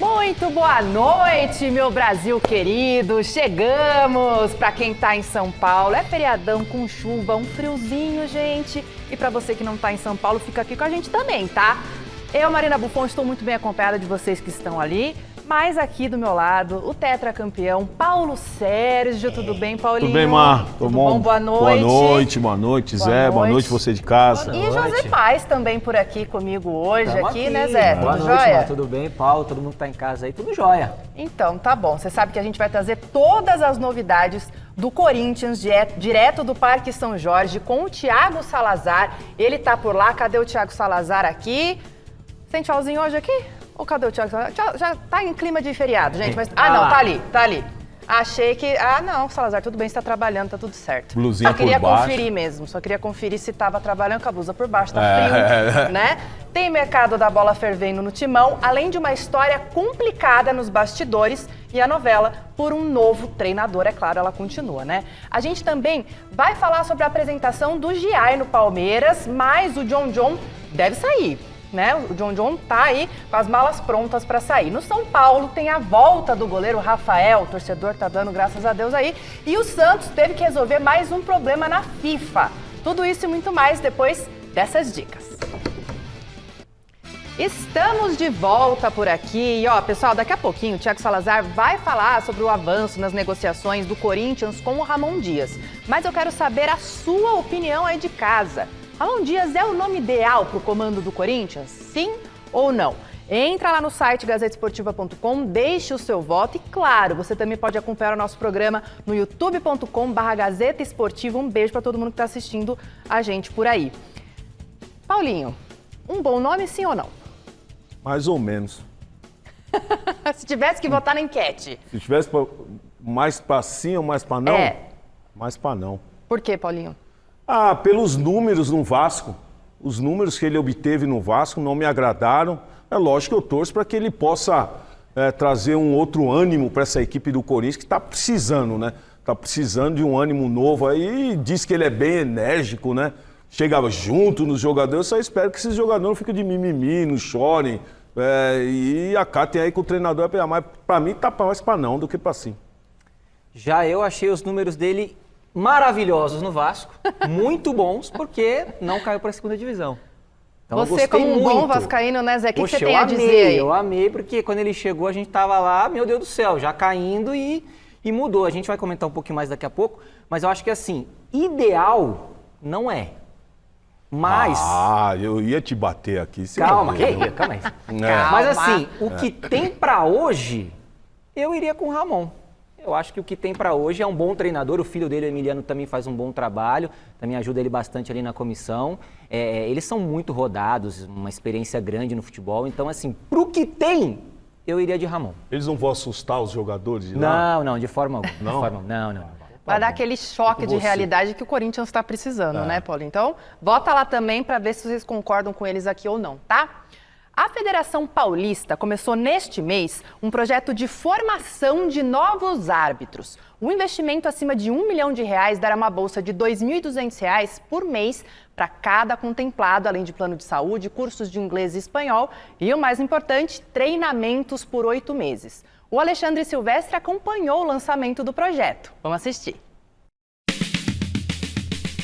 Muito boa noite, meu Brasil querido. Chegamos para quem tá em São Paulo. É feriadão com chuva, um friozinho, gente. E para você que não tá em São Paulo, fica aqui com a gente também, tá? Eu, Marina Buffon, estou muito bem acompanhada de vocês que estão ali. Mas aqui do meu lado, o tetracampeão Paulo Sérgio. Tudo bem, Paulinho? Tudo bem, Mar? Tudo bom? Boa noite. Boa noite, Zé. Boa noite você de casa. E José Paz também por aqui comigo hoje, aqui, né, Zé? Boa Tudo noite, jóia? Mar. Tudo bem, Paulo? Todo mundo tá em casa aí, tudo jóia. Então, tá bom. Você sabe que a gente vai trazer todas as novidades do Corinthians, direto do Parque São Jorge, com o Thiago Salazar. Ele tá por lá. Cadê o Thiago Salazar aqui? Tem tchauzinho hoje aqui? Ou cadê o Thiago Salazar? Já tá em clima de feriado, gente. Mas... Ah, não, tá ali. Achei que... Ah, não, Salazar, tudo bem, você tá trabalhando, tá tudo certo. Blusinha só queria por baixo. conferir mesmo, só queria conferir se tava trabalhando com a blusa por baixo, tá frio, né? Tem mercado da bola fervendo no Timão, além de uma história complicada nos bastidores e a novela por um novo treinador, é claro, ela continua, né? A gente também vai falar sobre a apresentação do Giai no Palmeiras, mas o John deve sair. Né? O John tá aí com as malas prontas para sair. No São Paulo tem a volta do goleiro Rafael, o torcedor tá dando graças a Deus aí. E o Santos teve que resolver mais um problema na FIFA. Tudo isso e muito mais depois dessas dicas. Estamos de volta por aqui. E ó, pessoal, daqui a pouquinho o Thiago Salazar vai falar sobre o avanço nas negociações do Corinthians com o Ramon Dias. Mas eu quero saber a sua opinião aí de casa. Ramon Dias é o nome ideal para o comando do Corinthians? Sim ou não? Entra lá no site gazetesportiva.com, deixe o seu voto e, claro, você também pode acompanhar o nosso programa no youtube.com/Gazeta Esportiva. Um beijo para todo mundo que está assistindo a gente por aí. Paulinho, um bom nome, sim ou não? Mais ou menos. Se tivesse que votar na enquete. Se tivesse mais pra sim ou mais pra não? Mais pra não. Por quê, Paulinho? Ah, pelos números no Vasco. Os números que ele obteve no Vasco não me agradaram. É lógico que eu torço para que ele possa trazer um outro ânimo para essa equipe do Corinthians, que está precisando, né? Está precisando de um ânimo novo aí. Diz que ele é bem enérgico, né? Chega junto nos jogadores. Eu só espero que esses jogadores não fiquem de mimimi, não chorem. E acatem aí com o treinador. Mas para mim tá mais para não do que para sim. Já eu achei os números dele maravilhosos no Vasco, muito bons, porque não caiu para a segunda divisão. Então, você como um bom vascaíno, né, Zé? O que você tem a dizer aí? Eu amei, porque quando ele chegou a gente tava lá, meu Deus do céu, já caindo e mudou. A gente vai comentar um pouquinho mais daqui a pouco, mas eu acho que assim, ideal não é. Mas... Ah, eu ia te bater aqui. Calma aí. Mas assim, o que tem para hoje, eu iria com o Ramon. Eu acho que o que tem para hoje é um bom treinador, o filho dele, o Emiliano, também faz um bom trabalho, também ajuda ele bastante ali na comissão. Eles são muito rodados, uma experiência grande no futebol, então assim, pro que tem, eu iria de Ramon. Eles não vão assustar os jogadores de lá? Não, de forma alguma. Não. Vai dar aquele choque de realidade que o Corinthians está precisando, né, Paulo? Então, vota lá também para ver se vocês concordam com eles aqui ou não, tá? A Federação Paulista começou neste mês um projeto de formação de novos árbitros. O investimento acima de R$1 milhão dará uma bolsa de R$ 2.200 por mês para cada contemplado, além de plano de saúde, cursos de inglês e espanhol e, o mais importante, treinamentos por 8 meses. O Alexandre Silvestre acompanhou o lançamento do projeto. Vamos assistir.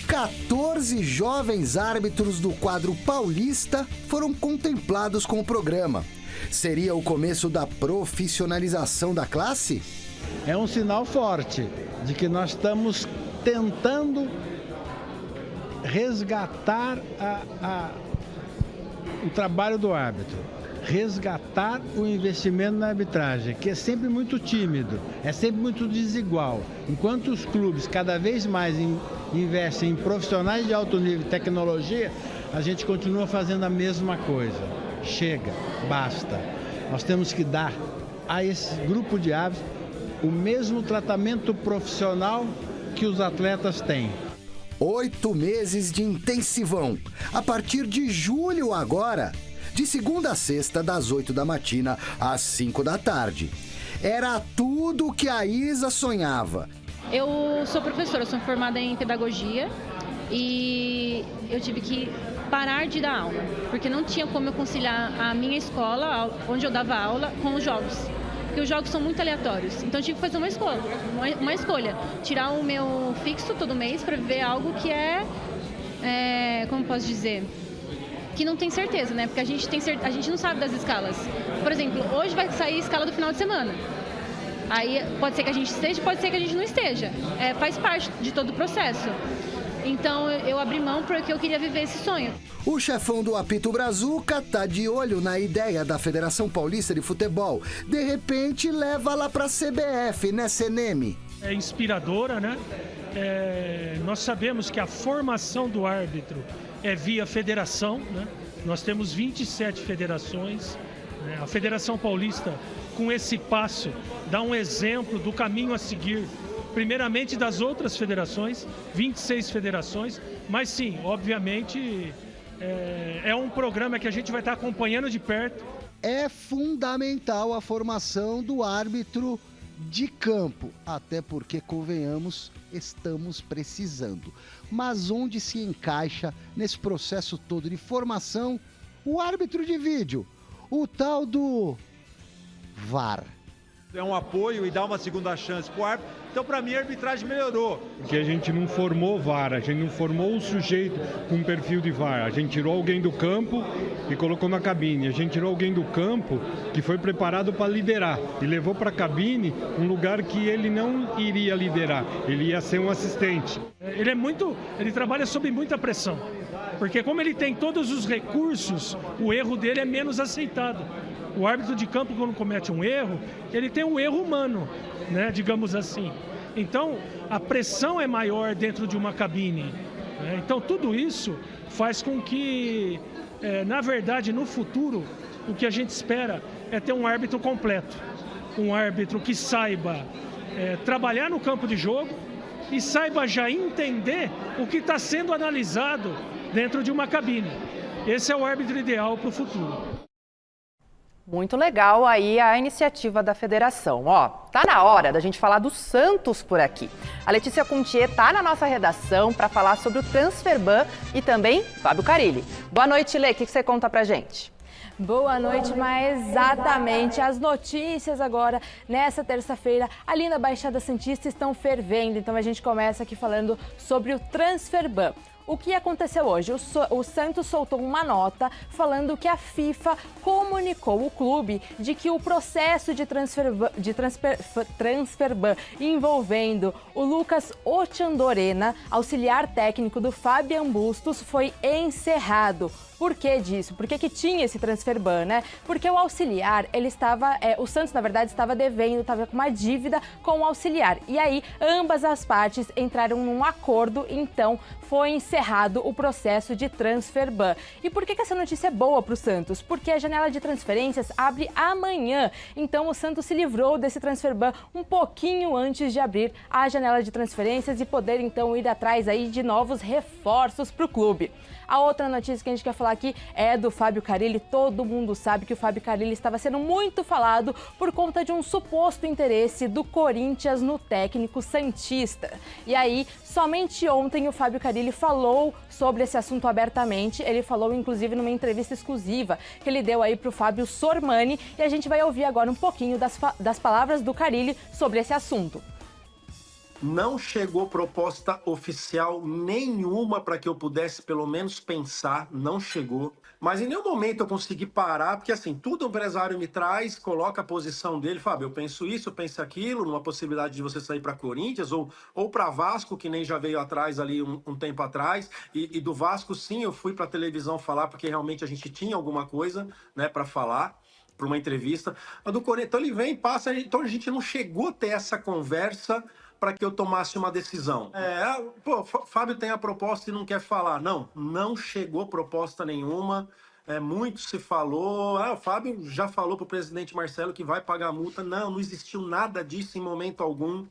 14 jovens árbitros do quadro paulista foram contemplados com o programa. Seria o começo da profissionalização da classe? É um sinal forte de que nós estamos tentando resgatar o trabalho do árbitro, resgatar o investimento na arbitragem, que é sempre muito tímido, é sempre muito desigual. Enquanto os clubes cada vez mais investem em profissionais de alto nível e tecnologia, a gente continua fazendo a mesma coisa. Chega, basta. Nós temos que dar a esse grupo de árbitros o mesmo tratamento profissional que os atletas têm. 8 meses de intensivão. A partir de julho agora, de segunda a sexta, das 8 da matina às 5 da tarde. Era tudo o que a Isa sonhava. Eu sou professora, eu sou formada em pedagogia e eu tive que parar de dar aula, porque não tinha como eu conciliar a minha escola, onde eu dava aula, com os jogos. Porque os jogos são muito aleatórios. Então eu tive que fazer uma escolha. Tirar o meu fixo todo mês para viver algo que como posso dizer? Que não tem certeza, né? Porque a gente não sabe das escalas. Por exemplo, hoje vai sair a escala do final de semana. Aí pode ser que a gente esteja, pode ser que a gente não esteja. Faz parte de todo o processo. Então eu abri mão porque eu queria viver esse sonho. O chefão do apito Brazuca tá de olho na ideia da Federação Paulista de Futebol. De repente leva lá pra CBF, né, Seneme? É inspiradora, né? Nós sabemos que a formação do árbitro é via federação, né? Nós temos 27 federações. Né? A Federação Paulista, com esse passo, dá um exemplo do caminho a seguir, primeiramente das outras federações, 26 federações, mas sim, obviamente, é um programa que a gente vai estar acompanhando de perto. É fundamental a formação do árbitro de campo, até porque, convenhamos, estamos precisando. Mas onde se encaixa nesse processo todo de formação o árbitro de vídeo, o tal do VAR? É um apoio e dá uma segunda chance para o árbitro. Então, para mim, a arbitragem melhorou. Porque a gente não formou VAR, a gente não formou o sujeito com perfil de VAR. A gente tirou alguém do campo e colocou na cabine. A gente tirou alguém do campo que foi preparado para liderar e levou para a cabine um lugar que ele não iria liderar, ele ia ser um assistente. Ele trabalha sob muita pressão, porque como ele tem todos os recursos, o erro dele é menos aceitado. O árbitro de campo, quando comete um erro, ele tem um erro humano, né, digamos assim. Então, a pressão é maior dentro de uma cabine. Né? Então, tudo isso faz com que, na verdade, no futuro, o que a gente espera é ter um árbitro completo. Um árbitro que saiba trabalhar no campo de jogo e saiba já entender o que está sendo analisado dentro de uma cabine. Esse é o árbitro ideal para o futuro. Muito legal aí a iniciativa da federação. Tá na hora da gente falar do Santos por aqui. A Letícia Contier tá na nossa redação para falar sobre o Transferban e também Fábio Carilli. Boa noite, Lê. O que você conta pra gente? Boa noite, mas exatamente as notícias agora, nessa terça-feira, ali na Baixada Santista estão fervendo. Então a gente começa aqui falando sobre o Transferban. O que aconteceu hoje? O Santos soltou uma nota falando que a FIFA comunicou o clube de que o processo de Transferban envolvendo o Lucas Ochandorena, auxiliar técnico do Fabian Bustos, foi encerrado. Por que disso? Por que tinha esse Transferban, né? Porque o auxiliar, o Santos, na verdade, estava devendo, estava com uma dívida com o auxiliar. E aí, ambas as partes entraram num acordo, então foi encerrado o processo de Transferban. E por que essa notícia é boa para o Santos? Porque a janela de transferências abre amanhã. Então, o Santos se livrou desse Transferban um pouquinho antes de abrir a janela de transferências e poder, então, ir atrás aí de novos reforços para o clube. A outra notícia que a gente quer falar aqui é do Fábio Carilli. Todo mundo sabe que o Fábio Carilli estava sendo muito falado por conta de um suposto interesse do Corinthians no técnico santista. E aí, somente ontem o Fábio Carilli falou sobre esse assunto abertamente. Ele falou, inclusive, numa entrevista exclusiva que ele deu aí para o Fábio Sormani. E a gente vai ouvir agora um pouquinho das palavras do Carilli sobre esse assunto. Não chegou proposta oficial nenhuma para que eu pudesse pelo menos pensar, não chegou. Mas em nenhum momento eu consegui parar, porque assim, tudo o empresário me traz, coloca a posição dele, Fábio, eu penso isso, eu penso aquilo, numa possibilidade de você sair para Corinthians ou para Vasco, que nem já veio atrás ali um tempo atrás, e do Vasco sim, eu fui para a televisão falar, porque realmente a gente tinha alguma coisa, né, para falar, para uma entrevista. Mas do Corinthians, então ele vem e passa, então a gente não chegou a ter essa conversa para que eu tomasse uma decisão. Fábio tem a proposta e não quer falar. Não chegou proposta nenhuma. Muito se falou. O Fábio já falou para o presidente Marcelo que vai pagar a multa. Não existiu nada disso em momento algum,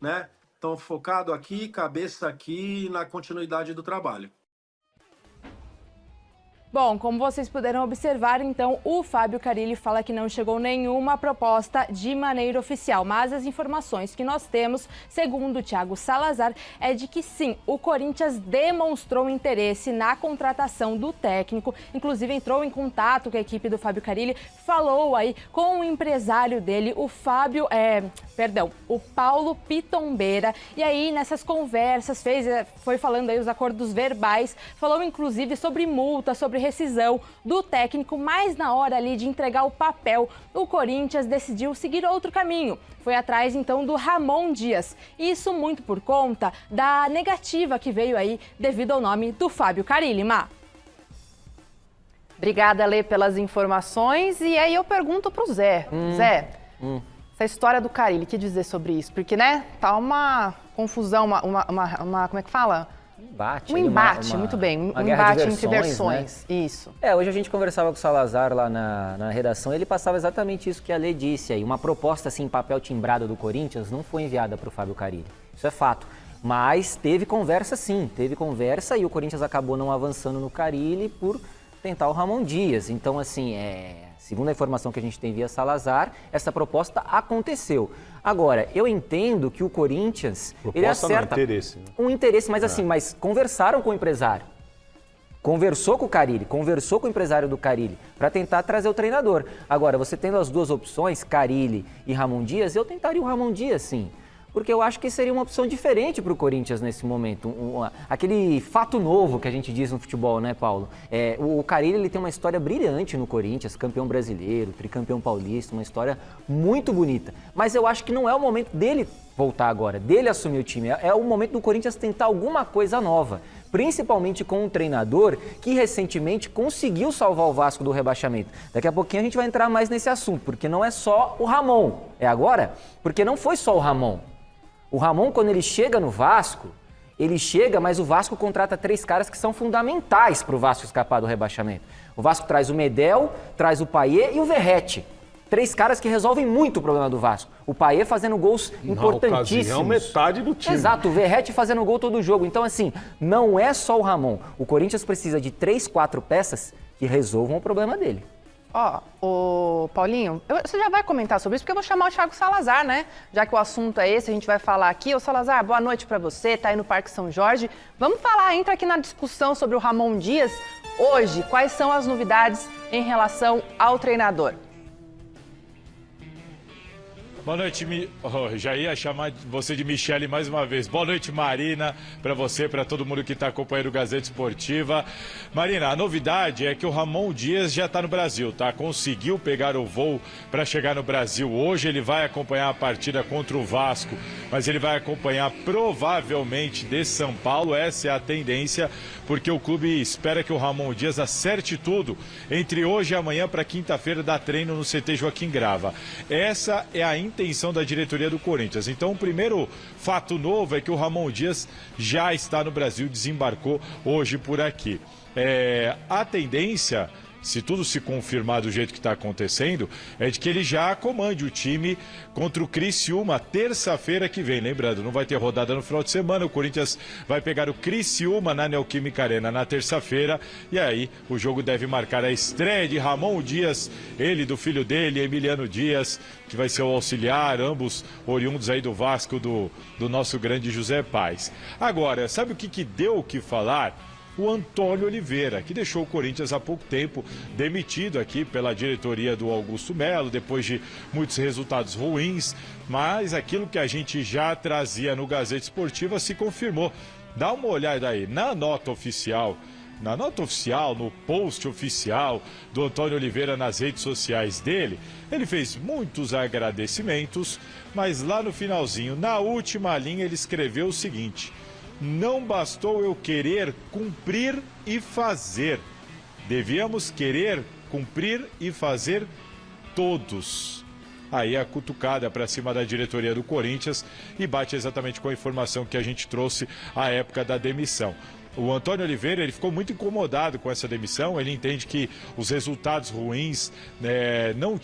né? Então, focado aqui, cabeça aqui, na continuidade do trabalho. Bom, como vocês puderam observar, então, o Fábio Carille fala que não chegou nenhuma proposta de maneira oficial, mas as informações que nós temos, segundo o Thiago Salazar, é de que sim, o Corinthians demonstrou interesse na contratação do técnico, inclusive entrou em contato com a equipe do Fábio Carille, falou aí com o empresário dele, o Paulo Pitombeira, e aí nessas conversas foi falando aí os acordos verbais, falou inclusive sobre multa, sobre rescisão do técnico, mas na hora ali de entregar o papel, o Corinthians decidiu seguir outro caminho. Foi atrás então do Ramon Dias. Isso muito por conta da negativa que veio aí devido ao nome do Fábio Carille. Má. Obrigada, Lê, pelas informações. E aí eu pergunto pro Zé. Zé, essa história do Carille, o que dizer sobre isso? Porque, né, tá uma confusão, como é que fala? Embate. Um embate, muito bem. Um embate entre versões. Né? Isso. Hoje a gente conversava com o Salazar lá na redação, ele passava exatamente isso que a Lê disse aí. Uma proposta assim, em papel timbrado do Corinthians não foi enviada para o Fábio Carille. Isso é fato. Mas teve conversa sim, e o Corinthians acabou não avançando no Carille por tentar o Ramon Dias. Então, assim, segundo a informação que a gente tem via Salazar, essa proposta aconteceu. Agora, eu entendo que o Corinthians, ele acerta interesse, né? Um interesse, mas assim, mas conversaram com o empresário. Conversou com o Carille, conversou com o empresário do Carille para tentar trazer o treinador. Agora, você tendo as duas opções, Carille e Ramon Dias, eu tentaria o Ramon Dias, sim. Porque eu acho que seria uma opção diferente para o Corinthians nesse momento. Aquele fato novo que a gente diz no futebol, né, Paulo? O Carille, ele tem uma história brilhante no Corinthians, campeão brasileiro, tricampeão paulista, uma história muito bonita. Mas eu acho que não é o momento dele voltar agora, dele assumir o time. É o momento do Corinthians tentar alguma coisa nova. Principalmente com um treinador que recentemente conseguiu salvar o Vasco do rebaixamento. Daqui a pouquinho a gente vai entrar mais nesse assunto, porque não é só o Ramon. É agora? Porque não foi só o Ramon. O Ramon, quando ele chega no Vasco, ele chega, mas o Vasco contrata 3 caras que são fundamentais para o Vasco escapar do rebaixamento. O Vasco traz o Medel, traz o Payet e o Verratti. 3 caras que resolvem muito o problema do Vasco. O Payet fazendo gols importantíssimos. Na ocasião, metade do time. Exato, o Verratti fazendo gol todo jogo. Então, assim, não é só o Ramon. O Corinthians precisa de 3, 4 peças que resolvam o problema dele. Ô, Paulinho, você já vai comentar sobre isso, porque eu vou chamar o Thiago Salazar, né? Já que o assunto é esse, a gente vai falar aqui. Ô, Salazar, boa noite pra você, tá aí no Parque São Jorge. Vamos falar, entra aqui na discussão sobre o Ramon Dias. Hoje, quais são as novidades em relação ao treinador? Boa noite, já ia chamar você de Michele mais uma vez. Boa noite, Marina, para você, para todo mundo que está acompanhando o Gazeta Esportiva. Marina, a novidade é que o Ramon Dias já está no Brasil, tá? Conseguiu pegar o voo para chegar no Brasil. Hoje ele vai acompanhar a partida contra o Vasco, mas ele vai acompanhar provavelmente de São Paulo. Essa é a tendência, porque o clube espera que o Ramon Dias acerte tudo entre hoje e amanhã para quinta-feira dar treino no CT Joaquim Grava. Essa é a intenção da diretoria do Corinthians. Então, o primeiro fato novo é que o Ramon Dias já está no Brasil, desembarcou hoje por aqui. A tendência, se tudo se confirmar do jeito que está acontecendo, é de que ele já comande o time contra o Criciúma terça-feira que vem. Lembrando, não vai ter rodada no final de semana, o Corinthians vai pegar o Criciúma na Neoquímica Arena na terça-feira, e aí o jogo deve marcar a estreia de Ramon Dias, ele do filho dele, Emiliano Dias, que vai ser o auxiliar, ambos oriundos aí do Vasco, do nosso grande José Paes. Agora, sabe o que deu o que falar? O Antônio Oliveira, que deixou o Corinthians há pouco tempo, demitido aqui pela diretoria do Augusto Melo, depois de muitos resultados ruins, mas aquilo que a gente já trazia no Gazeta Esportiva se confirmou. Dá uma olhada aí, na nota oficial, no post oficial do Antônio Oliveira nas redes sociais dele, ele fez muitos agradecimentos, mas lá no finalzinho, na última linha, ele escreveu o seguinte: não bastou eu querer cumprir e fazer. Devíamos querer cumprir e fazer todos. Aí a cutucada para cima da diretoria do Corinthians e bate exatamente com a informação que a gente trouxe à época da demissão. O Antônio Oliveira, ele ficou muito incomodado com essa demissão. Ele entende que os resultados ruins não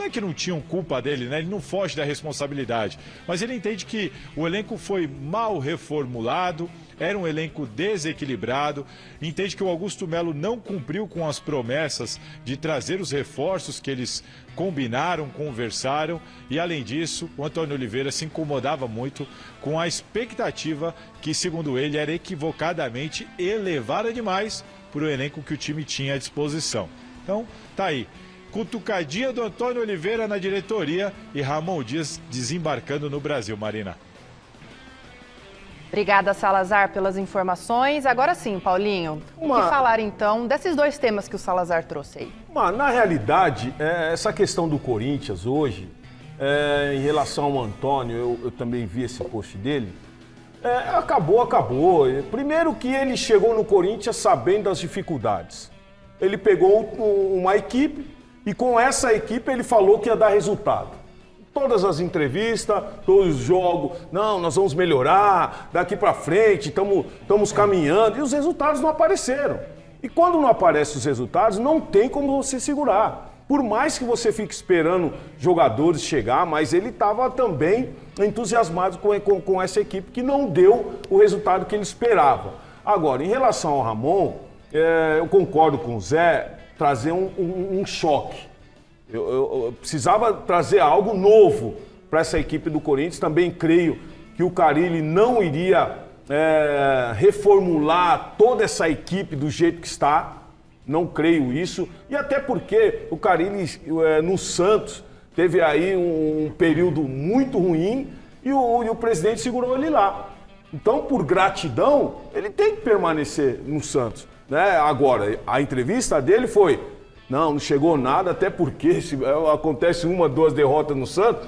é que não tinham culpa dele, né? Ele não foge da responsabilidade. Mas ele entende que o elenco foi mal reformulado, era um elenco desequilibrado, entende que o Augusto Melo não cumpriu com as promessas de trazer os reforços que eles combinaram, conversaram, e além disso, o Antônio Oliveira se incomodava muito com a expectativa que, segundo ele, era equivocadamente elevada demais para o elenco que o time tinha à disposição. Então, tá aí. Cutucadinha do Antônio Oliveira na diretoria e Ramon Dias desembarcando no Brasil, Marina. Obrigada, Salazar, pelas informações. Agora sim, Paulinho, o que falar então desses dois temas que o Salazar trouxe aí? Na realidade, essa questão do Corinthians hoje, em relação ao Antônio, eu também vi esse post dele, acabou. Primeiro que ele chegou no Corinthians sabendo das dificuldades. Ele pegou uma equipe e com essa equipe ele falou que ia dar resultado. Todas as entrevistas, todos os jogos, não, nós vamos melhorar, daqui pra frente, estamos caminhando, e os resultados não apareceram. E quando não aparecem os resultados, não tem como você segurar. Por mais que você fique esperando jogadores chegar, mas ele estava também entusiasmado com essa equipe que não deu o resultado que ele esperava. Agora, em relação ao Ramon, eu concordo com o Zé, trazer um choque. Eu precisava trazer algo novo para essa equipe do Corinthians. Também creio que o Carille não iria reformular toda essa equipe do jeito que está. Não creio isso. E até porque o Carille no Santos teve aí um período muito ruim e o presidente segurou ele lá. Então, por gratidão, ele tem que permanecer no Santos. Né? Agora, a entrevista dele foi... Não chegou nada, até porque se acontece 1, 2 derrotas no Santos,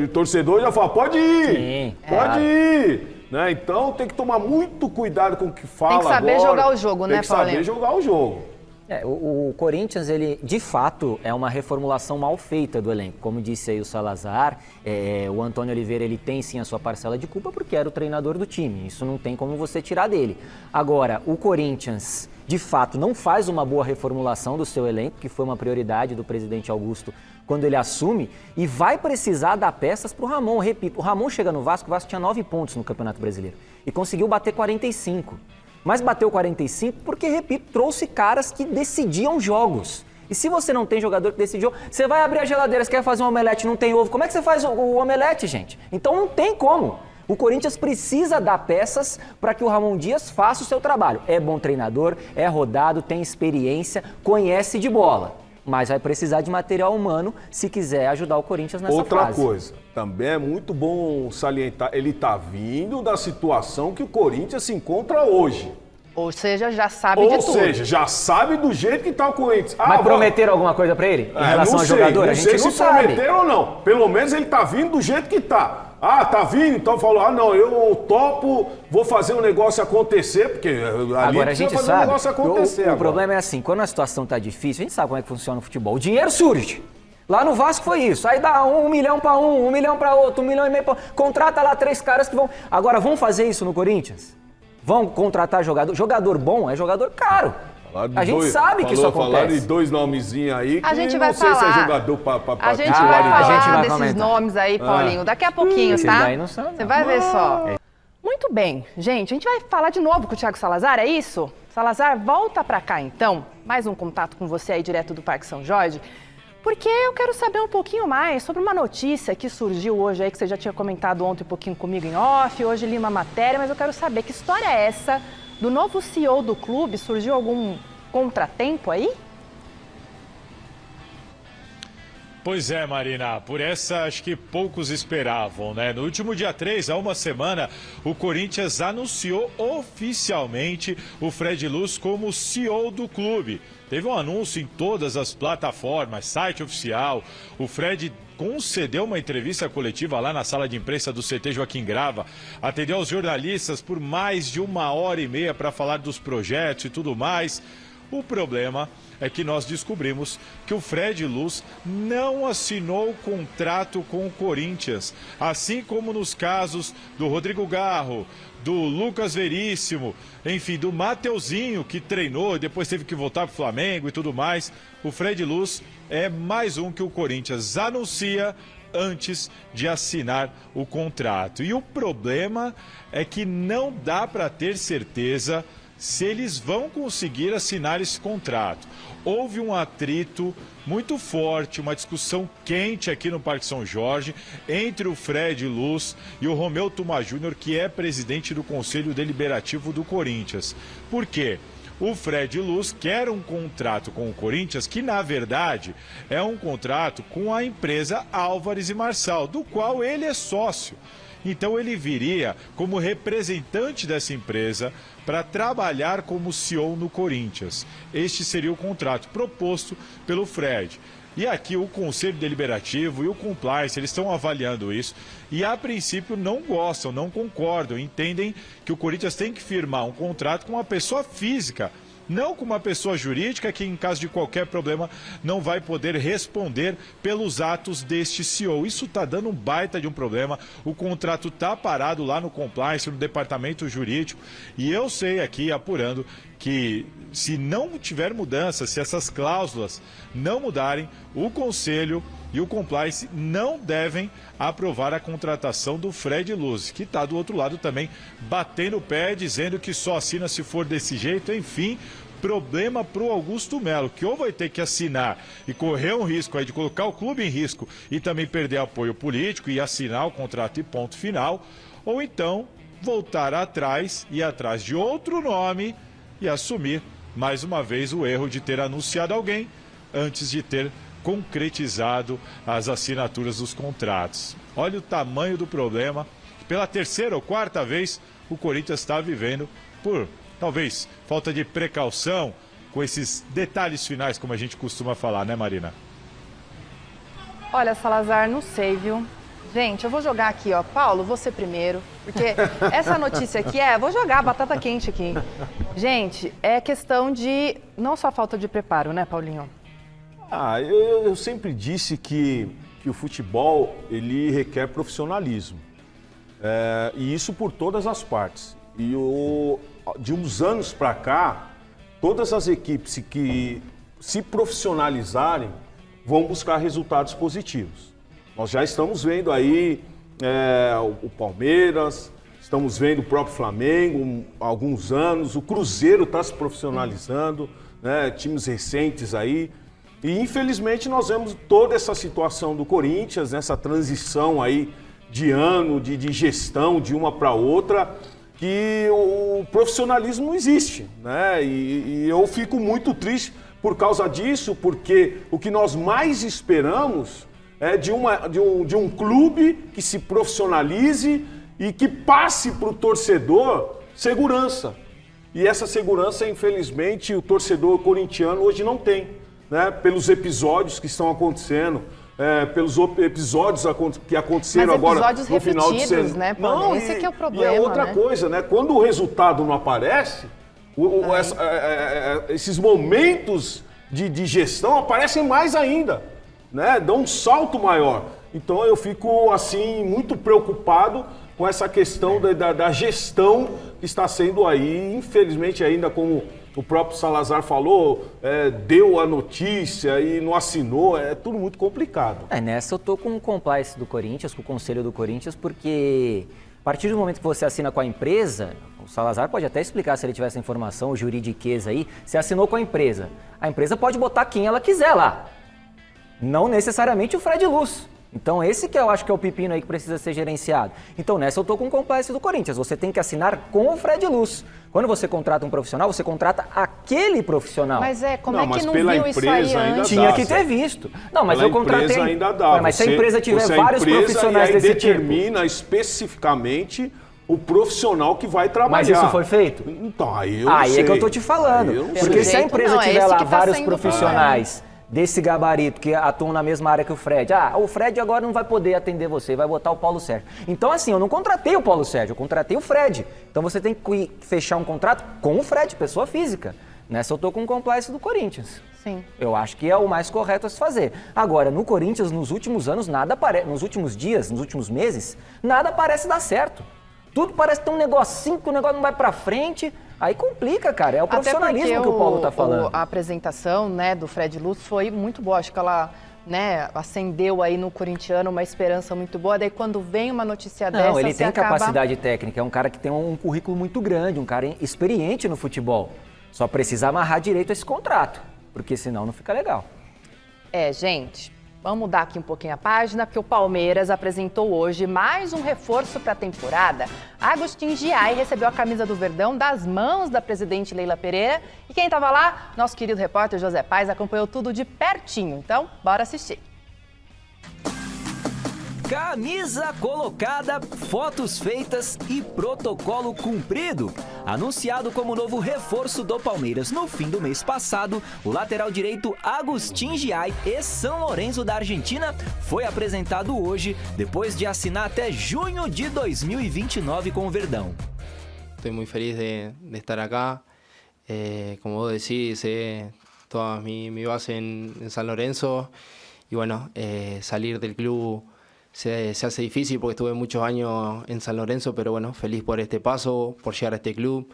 o torcedor já fala, pode ir, sim, pode ir. Né? Então tem que tomar muito cuidado com o que fala agora. Tem que saber jogar o jogo, né, Paulinho? Tem que saber jogar o jogo. O Corinthians, ele, de fato, é uma reformulação mal feita do elenco. Como disse aí o Salazar, o Antônio Oliveira, ele tem sim a sua parcela de culpa porque era o treinador do time. Isso não tem como você tirar dele. Agora, o Corinthians, de fato, não faz uma boa reformulação do seu elenco, que foi uma prioridade do presidente Augusto quando ele assume, e vai precisar dar peças para o Ramon. Repito, o Ramon chega no Vasco, o Vasco tinha 9 pontos no Campeonato Brasileiro e conseguiu bater 45. Mas bateu 45 porque, repito, trouxe caras que decidiam jogos. E se você não tem jogador que decide jogo, você vai abrir a geladeira, você quer fazer um omelete, não tem ovo. Como é que você faz o omelete, gente? Então não tem como. O Corinthians precisa dar peças para que o Ramon Dias faça o seu trabalho. É bom treinador, é rodado, tem experiência, conhece de bola. Mas vai precisar de material humano se quiser ajudar o Corinthians nessa fase. Outra coisa, também é muito bom salientar, ele está vindo da situação que o Corinthians se encontra hoje. Ou seja, já sabe de tudo. Ou seja, já sabe do jeito que está o Corinthians. Mas prometeram alguma coisa para ele em relação ao jogador? A gente não sabe. Prometeram ou não. Pelo menos ele está vindo do jeito que está. Tá vindo, então falou, não, eu topo, vou fazer um negócio acontecer, porque ali agora a gente fazer sabe, um negócio acontecer. O problema é assim, quando a situação tá difícil, a gente sabe como é que funciona o futebol. O dinheiro surge. Lá no Vasco foi isso. Aí dá 1 milhão para um, 1 milhão para outro, 1,5 milhão para... Contrata lá 3 caras que vão... Agora, vão fazer isso no Corinthians? Vão contratar jogador? Jogador bom é jogador caro. A gente sabe que isso acontece. Falaram de 2 nomezinhos aí que a gente vai não sei falar. se é jogador para a gente vai falar desses nomes aí, Paulinho, daqui a pouquinho, tá? Daí não sabe, você vai ver só. Muito bem, gente, a gente vai falar de novo com o Thiago Salazar, é isso? Salazar, volta pra cá então, mais um contato com você aí direto do Parque São Jorge, porque eu quero saber um pouquinho mais sobre uma notícia que surgiu hoje aí, que você já tinha comentado ontem um pouquinho comigo em off, hoje li uma matéria, mas eu quero saber que história é essa do novo CEO do clube, surgiu algum contratempo aí? Pois é, Marina, por essa acho que poucos esperavam, né? No último dia 3, há uma semana, o Corinthians anunciou oficialmente o Fred Luz como CEO do clube. Teve um anúncio em todas as plataformas, site oficial. O Fred concedeu uma entrevista coletiva lá na sala de imprensa do CT Joaquim Grava, atendeu aos jornalistas por mais de 1h30 para falar dos projetos e tudo mais. O problema é que nós descobrimos que o Fred Luz não assinou o contrato com o Corinthians, assim como nos casos do Rodrigo Garro, do Lucas Veríssimo, enfim, do Mateuzinho, que treinou e depois teve que voltar para o Flamengo e tudo mais. O Fred Luz é mais um que o Corinthians anuncia antes de assinar o contrato. E o problema é que não dá para ter certeza se eles vão conseguir assinar esse contrato. Houve um atrito muito forte, uma discussão quente aqui no Parque São Jorge entre o Fred Luz e o Romeu Tuma Júnior, que é presidente do Conselho Deliberativo do Corinthians. Por quê? O Fred Luz quer um contrato com o Corinthians que, na verdade, é um contrato com a empresa Álvares e Marçal, do qual ele é sócio. Então ele viria como representante dessa empresa para trabalhar como CEO no Corinthians. Este seria o contrato proposto pelo Fred. E aqui o Conselho Deliberativo e o Compliance, eles estão avaliando isso e a princípio não gostam, não concordam, entendem que o Corinthians tem que firmar um contrato com uma pessoa física, não com uma pessoa jurídica que, em caso de qualquer problema, não vai poder responder pelos atos deste CEO. Isso está dando um baita de um problema. O contrato está parado lá no Compliance, no departamento jurídico. E eu sei aqui, apurando, que se não tiver mudança, se essas cláusulas não mudarem, o Conselho e o Compliance não devem aprovar a contratação do Fred Luz, que está do outro lado também batendo o pé, dizendo que só assina se for desse jeito. Enfim, problema para o Augusto Melo, que ou vai ter que assinar e correr um risco aí de colocar o clube em risco e também perder apoio político e assinar o contrato e ponto final, ou então voltar atrás e ir atrás de outro nome e assumir mais uma vez o erro de ter anunciado alguém antes de ter concretizado as assinaturas dos contratos. Olha o tamanho do problema. Pela terceira ou quarta vez o Corinthians está vivendo por, talvez, falta de precaução com esses detalhes finais, como a gente costuma falar, né, Marina? Olha, Salazar, não sei, viu? Gente, eu vou jogar aqui, ó. Paulo, você primeiro, porque essa notícia aqui vou jogar a batata quente aqui. Gente, é questão de não só falta de preparo, né, Paulinho? Eu sempre disse que o futebol, ele requer profissionalismo. E isso por todas as partes. E de uns anos para cá, todas as equipes que se profissionalizarem vão buscar resultados positivos. Nós já estamos vendo aí o Palmeiras, estamos vendo o próprio Flamengo há alguns anos, o Cruzeiro está se profissionalizando, né, times recentes aí. E infelizmente nós vemos toda essa situação do Corinthians, nessa transição aí de ano, de gestão de uma para outra, que o profissionalismo não existe, né? E eu fico muito triste por causa disso, porque o que nós mais esperamos é de um clube que se profissionalize e que passe para o torcedor segurança. E essa segurança, infelizmente, o torcedor corintiano hoje não tem, né? Pelos episódios que estão acontecendo, pelos episódios que aconteceram agora no final de semana. Né, Paulo? Não, esse que é o problema. E é outra coisa, né? Quando o resultado não aparece, esses momentos de gestão aparecem mais ainda, né? Dão um salto maior. Então eu fico assim muito preocupado com essa questão da gestão que está sendo aí, infelizmente ainda como o próprio Salazar falou, deu a notícia e não assinou, é tudo muito complicado. Nessa eu tô com o compliance do Corinthians, com o Conselho do Corinthians, porque a partir do momento que você assina com a empresa, o Salazar pode até explicar se ele tiver essa informação, o juridiquês aí, você assinou com a empresa pode botar quem ela quiser lá, não necessariamente o Fred Luz. Então esse que eu acho que é o pepino aí que precisa ser gerenciado. Então nessa eu tô com o compliance do Corinthians, você tem que assinar com o Fred Luz. Quando você contrata um profissional, você contrata aquele profissional. Mas como é que não viu isso aí antes? Tinha que ter visto. Não, mas eu contratei. Ainda dá. Mas se a empresa tiver vários profissionais desse tipo. Determina especificamente o profissional que vai trabalhar. Mas isso foi feito? Então, aí eu não sei. Aí é que eu tô te falando. Porque se a empresa tiver lá vários profissionais desse gabarito que atuam na mesma área que o Fred. O Fred agora não vai poder atender você, vai botar o Paulo Sérgio. Então assim, eu não contratei o Paulo Sérgio, eu contratei o Fred. Então você tem que fechar um contrato com o Fred, pessoa física. Nessa eu tô com o compliance do Corinthians. Sim. Eu acho que é o mais correto a se fazer. Agora, no Corinthians, nos últimos anos, nos últimos dias, nos últimos meses, nada parece dar certo. Tudo parece ter um negocinho que o negócio não vai pra frente. Aí complica, cara. É o profissionalismo que o Paulo tá falando. A apresentação, né, do Fred Luz foi muito boa. Acho que ela, né, acendeu aí no corintiano uma esperança muito boa. Daí quando vem uma notícia dessa, Não, ele tem capacidade técnica. É um cara que tem um currículo muito grande, um cara experiente no futebol. Só precisa amarrar direito esse contrato, porque senão não fica legal. Gente, vamos mudar aqui um pouquinho a página, porque o Palmeiras apresentou hoje mais um reforço para a temporada. Agustin Giai recebeu a camisa do Verdão das mãos da presidente Leila Pereira. E quem estava lá? Nosso querido repórter José Paes acompanhou tudo de pertinho. Então, bora assistir. Camisa colocada, fotos feitas e protocolo cumprido. Anunciado como novo reforço do Palmeiras no fim do mês passado, o lateral direito Agustin Giai, ex-São Lourenço da Argentina, foi apresentado hoje, depois de assinar até junho de 2029 com o Verdão. Estoy muy feliz de estar acá. Como vos decís, toda mi base en San Lorenzo. Y bueno, salir del club se hace difícil porque estuve muchos años en San Lorenzo, pero bueno, feliz por este paso, por llegar a este club.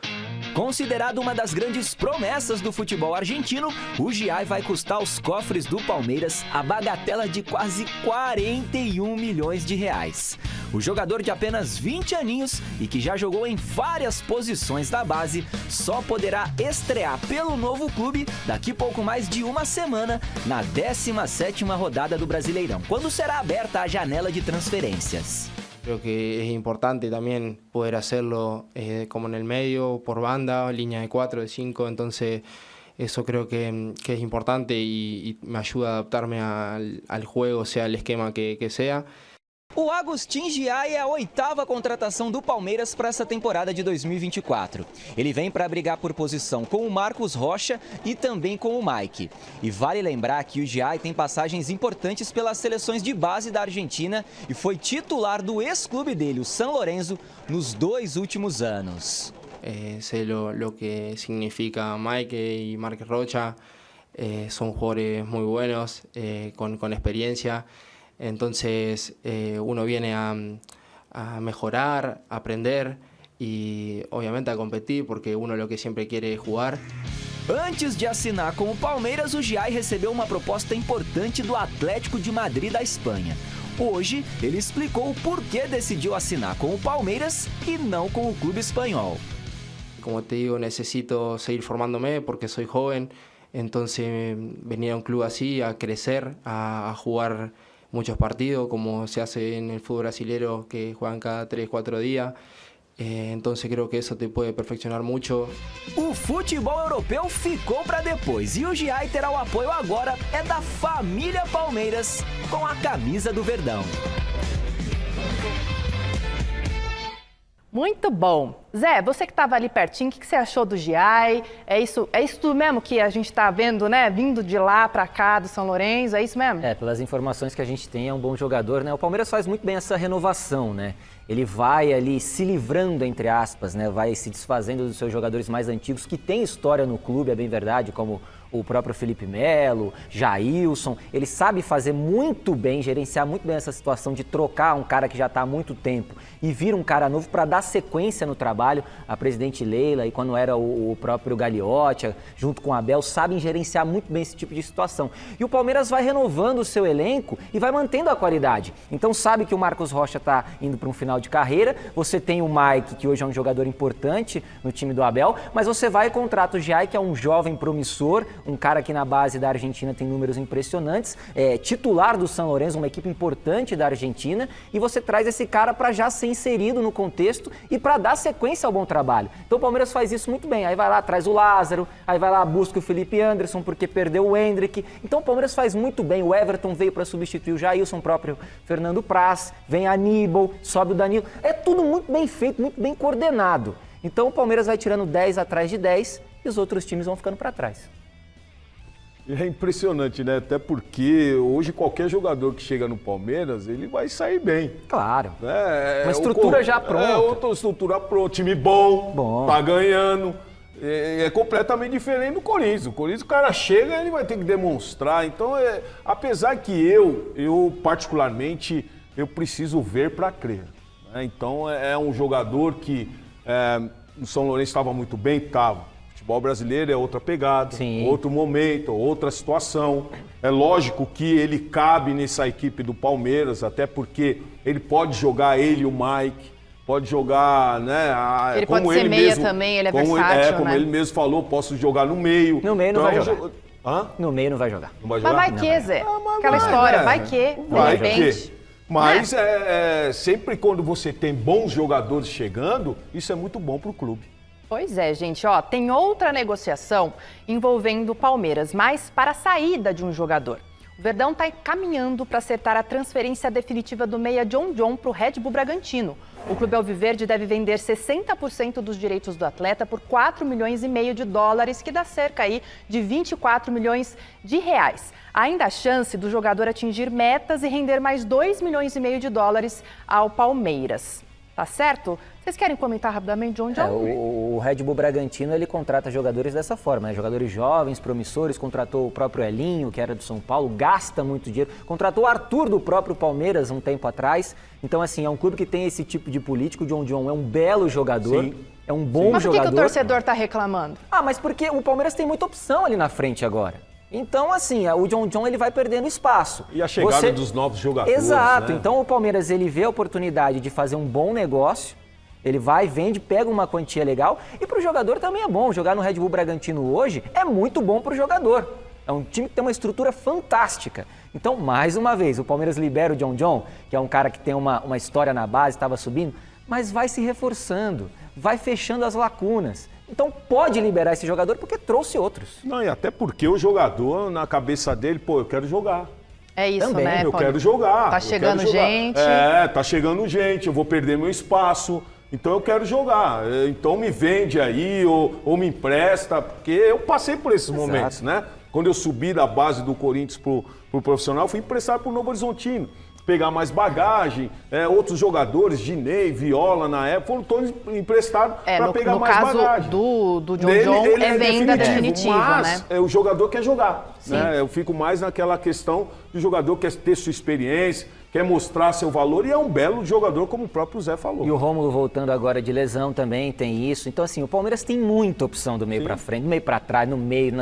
Considerado uma das grandes promessas do futebol argentino, o Giai vai custar aos cofres do Palmeiras a bagatela de quase 41 milhões de reais. O jogador de apenas 20 aninhos e que já jogou em várias posições da base, só poderá estrear pelo novo clube daqui pouco mais de uma semana, na 17ª rodada do Brasileirão, quando será aberta a janela de transferências. Creo que es importante también poder hacerlo como en el medio, por banda, línea de 4, de 5, entonces eso creo que es importante y me ayuda a adaptarme al juego, sea el esquema que sea. O Agustin Giai é a 8ª contratação do Palmeiras para essa temporada de 2024. Ele vem para brigar por posição com o Marcos Rocha e também com o Mike. E vale lembrar que o Giai tem passagens importantes pelas seleções de base da Argentina e foi titular do ex-clube dele, o São Lourenço, nos 2 últimos anos. Sé lo que significa Mike y Marcos Rocha. Son jugadores muy buenos, con experiencia. Entonces uno viene a mejorar, a aprender y obviamente a competir, porque uno lo que siempre quiere es jugar. Antes de assinar com o Palmeiras, o Giai recebeu uma proposta importante do Atlético de Madrid da Espanha. Hoje, ele explicou o porquê decidiu assinar com o Palmeiras e não com o clube espanhol. Como te digo, necesito seguir formándome porque soy joven, entonces venir a un club así, a crecer, a jugar muchos partidos, como se hace en el fútbol brasileño, que juegan cada 3-4 días. Entonces creo que eso te puede perfeccionar mucho. O futebol europeu ficou para depois e o Giai terá o apoio agora da família Palmeiras com a camisa do Verdão. Muito bom. Zé, você que estava ali pertinho, o que você achou do Giai? É isso tudo mesmo que a gente está vendo, né? Vindo de lá para cá, do São Lourenço, é isso mesmo? Pelas informações que a gente tem, é um bom jogador, né? O Palmeiras faz muito bem essa renovação, né? Ele vai ali se livrando, entre aspas, né? Vai se desfazendo dos seus jogadores mais antigos, que têm história no clube, é bem verdade, como o próprio Felipe Melo, Jailson. Ele sabe fazer muito bem, gerenciar muito bem essa situação de trocar um cara que já está há muito tempo e vir um cara novo para dar sequência no trabalho. A presidente Leila e quando era o próprio Gagliotti, junto com o Abel, sabem gerenciar muito bem esse tipo de situação. E o Palmeiras vai renovando o seu elenco e vai mantendo a qualidade. Então sabe que o Marcos Rocha está indo para um final de carreira, você tem o Mike, que hoje é um jogador importante no time do Abel, mas você vai e contrata o Giai, que é um jovem promissor, um cara que na base da Argentina tem números impressionantes, titular do São Lourenço, uma equipe importante da Argentina, e você traz esse cara para já ser inserido no contexto e para dar sequência ao bom trabalho. Então o Palmeiras faz isso muito bem, aí vai lá, traz o Lázaro, aí vai lá, busca o Felipe Anderson, porque perdeu o Hendrick. Então o Palmeiras faz muito bem, o Everton veio para substituir o Jailson, próprio Fernando Praz, vem Aníbal, sobe o Danilo, é tudo muito bem feito, muito bem coordenado. Então o Palmeiras vai tirando 10 atrás de 10 e os outros times vão ficando para trás. É impressionante, né? Até porque hoje qualquer jogador que chega no Palmeiras, ele vai sair bem. Claro. Uma estrutura já pronta. Outra estrutura pronta, time bom, tá ganhando. É completamente diferente do Corinthians. O Corinthians, o cara chega, ele vai ter que demonstrar. Então, apesar que eu particularmente, eu preciso ver para crer. Então, é um jogador que o São Lourenço estava muito bem? Estava. O futebol brasileiro é outra pegada, outro momento, outra situação. É lógico que ele cabe nessa equipe do Palmeiras, até porque ele pode jogar ele e o Mike, pode jogar, né? Ele pode ser meia também, ele é versátil, como ele mesmo falou, posso jogar no meio. No meio não vai jogar. No meio não vai jogar. Não vai jogar? Mas vai que, Zé. Aquela história, vai que, de repente. Mas sempre quando você tem bons jogadores chegando, isso é muito bom para o clube. Pois é, gente. Ó, tem outra negociação envolvendo o Palmeiras, mas para a saída de um jogador. O Verdão está caminhando para acertar a transferência definitiva do meia John para o Red Bull Bragantino. O clube alviverde deve vender 60% dos direitos do atleta por 4,5 milhões de dólares, que dá cerca aí de 24 milhões de reais. Ainda há chance do jogador atingir metas e render mais 2,5 milhões de dólares ao Palmeiras. Tá certo? Vocês querem comentar rapidamente, John? O Red Bull Bragantino, ele contrata jogadores dessa forma, né? Jogadores jovens, promissores, contratou o próprio Elinho, que era do São Paulo, gasta muito dinheiro, contratou o Arthur do próprio Palmeiras um tempo atrás. Então, assim, é um clube que tem esse tipo de político. O John é um belo jogador, é um bom jogador. Mas por que o torcedor tá reclamando? Mas porque o Palmeiras tem muita opção ali na frente agora. Então, assim, o John ele vai perdendo espaço. E a chegada dos novos jogadores. Exato. Né? Então, o Palmeiras ele vê a oportunidade de fazer um bom negócio. Ele vai, vende, pega uma quantia legal. E para o jogador também é bom. Jogar no Red Bull Bragantino hoje é muito bom para o jogador. É um time que tem uma estrutura fantástica. Então, mais uma vez, o Palmeiras libera o John, que é um cara que tem uma história na base, estava subindo, mas vai se reforçando, vai fechando as lacunas. Então pode liberar esse jogador porque trouxe outros. Não, e até porque o jogador, na cabeça dele, eu quero jogar. É isso, também, né? Eu quero jogar. Tá chegando gente. Tá chegando gente, eu vou perder meu espaço. Então eu quero jogar. Então me vende aí ou me empresta, porque eu passei por esses momentos, né? Quando eu subi da base do Corinthians pro profissional, fui emprestado pro Novo Horizontino. Pegar mais bagagem, outros jogadores, Dinei, Viola na época, foram todos emprestados para pegar mais bagagem. No caso do John, é venda definitiva, mas, né? O jogador quer jogar. Né? Eu fico mais naquela questão do jogador quer ter sua experiência, quer mostrar seu valor e é um belo jogador, como o próprio Zé falou. E o Rômulo voltando agora de lesão também tem isso. Então, assim, o Palmeiras tem muita opção do meio para frente, do meio para trás, no meio,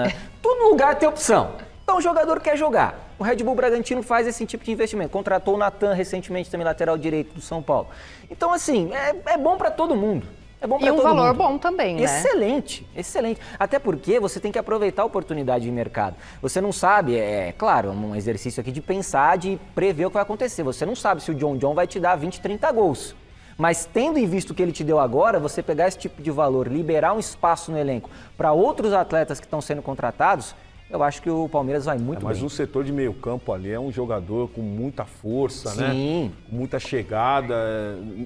todo lugar tem opção. Então o jogador quer jogar. O Red Bull Bragantino faz esse tipo de investimento. Contratou o Natan recentemente, também lateral direito do São Paulo. Então, assim, é bom para todo mundo. É bom para todo mundo. E um valor bom também, né? Excelente, excelente. Até porque você tem que aproveitar a oportunidade de mercado. Você não sabe, claro, um exercício aqui de pensar, de prever o que vai acontecer. Você não sabe se o John vai te dar 20, 30 gols. Mas tendo em vista o que ele te deu agora, você pegar esse tipo de valor, liberar um espaço no elenco para outros atletas que estão sendo contratados, eu acho que o Palmeiras vai muito bem. Mas o setor de meio campo ali é um jogador com muita força, Sim. né? Com muita chegada.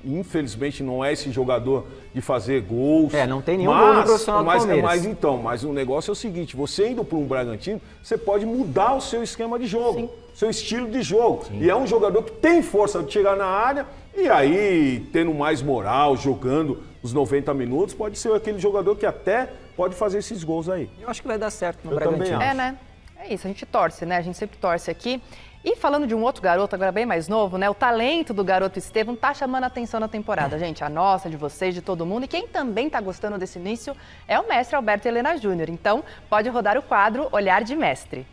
Infelizmente não é esse jogador de fazer gols. Não tem nenhum gol no profissional do Palmeiras. Mas o negócio é o seguinte, você indo para um Bragantino, você pode mudar o seu esquema de jogo, Sim. seu estilo de jogo. Sim. E é um jogador que tem força de chegar na área e aí, tendo mais moral, jogando os 90 minutos, pode ser aquele jogador que até pode fazer esses gols aí. Eu acho que vai dar certo no Eu Bragantino. também acho. né? É isso, a gente torce, né? A gente sempre torce aqui. E falando de um outro garoto, agora bem mais novo, né? O talento do garoto Estevão tá chamando a atenção na temporada, gente. A nossa, de vocês, de todo mundo. E quem também tá gostando desse início é o mestre Alberto Helena Júnior. Então, pode rodar o quadro Olhar de Mestre.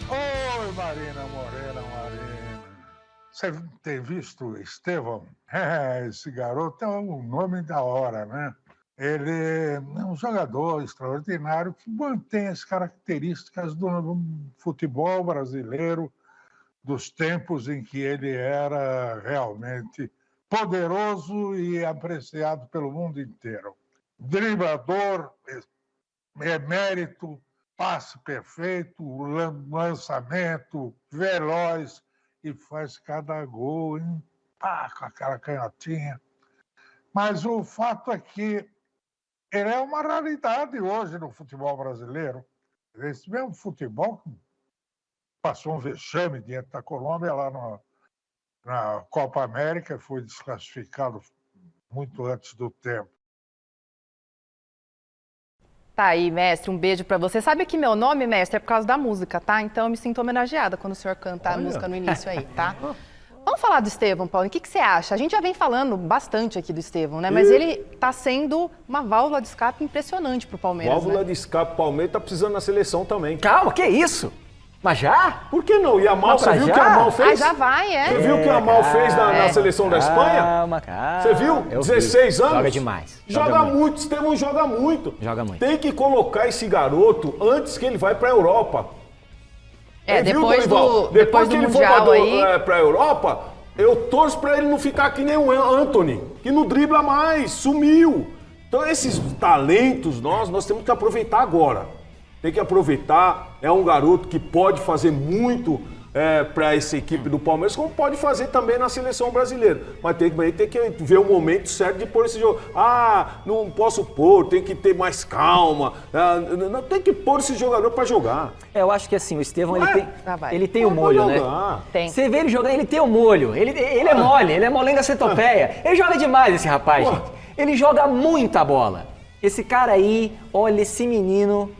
Oi, Marina Morena. Você tem visto o Estevão? Esse garoto é um nome da hora, né? Ele é um jogador extraordinário que mantém as características do futebol brasileiro dos tempos em que ele era realmente poderoso e apreciado pelo mundo inteiro. Driblador, emérito, passe perfeito, lançamento, veloz, e faz cada gol com aquela canhotinha. Mas o fato é que ele é uma raridade hoje no futebol brasileiro. Esse mesmo futebol que passou um vexame diante da Colômbia lá na Copa América, foi desclassificado muito antes do tempo. Tá aí, mestre, um beijo pra você. Sabe que meu nome, mestre, é por causa da música, tá? Então eu me sinto homenageada quando o senhor canta a música no início aí, tá? Vamos falar do Estevão, Paulo. O que você acha? A gente já vem falando bastante aqui do Estevão, né? Mas ele está sendo uma válvula de escape impressionante para o Palmeiras. Válvula de escape, o Palmeiras está precisando na seleção também. Calma, que isso? Mas já? Por que não? E a Mal, você viu o que a Mal fez? Já vai, Você viu o que a Mal fez na seleção da Espanha? Calma. Você viu? 16 anos? Joga demais. Joga muito, Estevão joga muito. Joga muito. Tem que colocar esse garoto antes que ele vai para a Europa. Depois que do ele Mundial for para a Europa, eu torço para ele não ficar que nem o Antony, que não dribla mais, sumiu. Então esses talentos nós temos que aproveitar agora. Tem que aproveitar, é um garoto que pode fazer muito para essa equipe do Palmeiras, como pode fazer também na seleção brasileira. Mas tem que ver o momento certo de pôr esse jogo. Não posso pôr, tem que ter mais calma. Tem que pôr esse jogador para jogar. Eu acho que assim, o Estevão, ele tem o molho, né? Tem. Você vê ele jogando, ele tem o molho. Ele é mole, ele é molenga centopeia. Ele joga demais, esse rapaz, gente. Ele joga muita bola. Esse cara aí, olha, esse menino...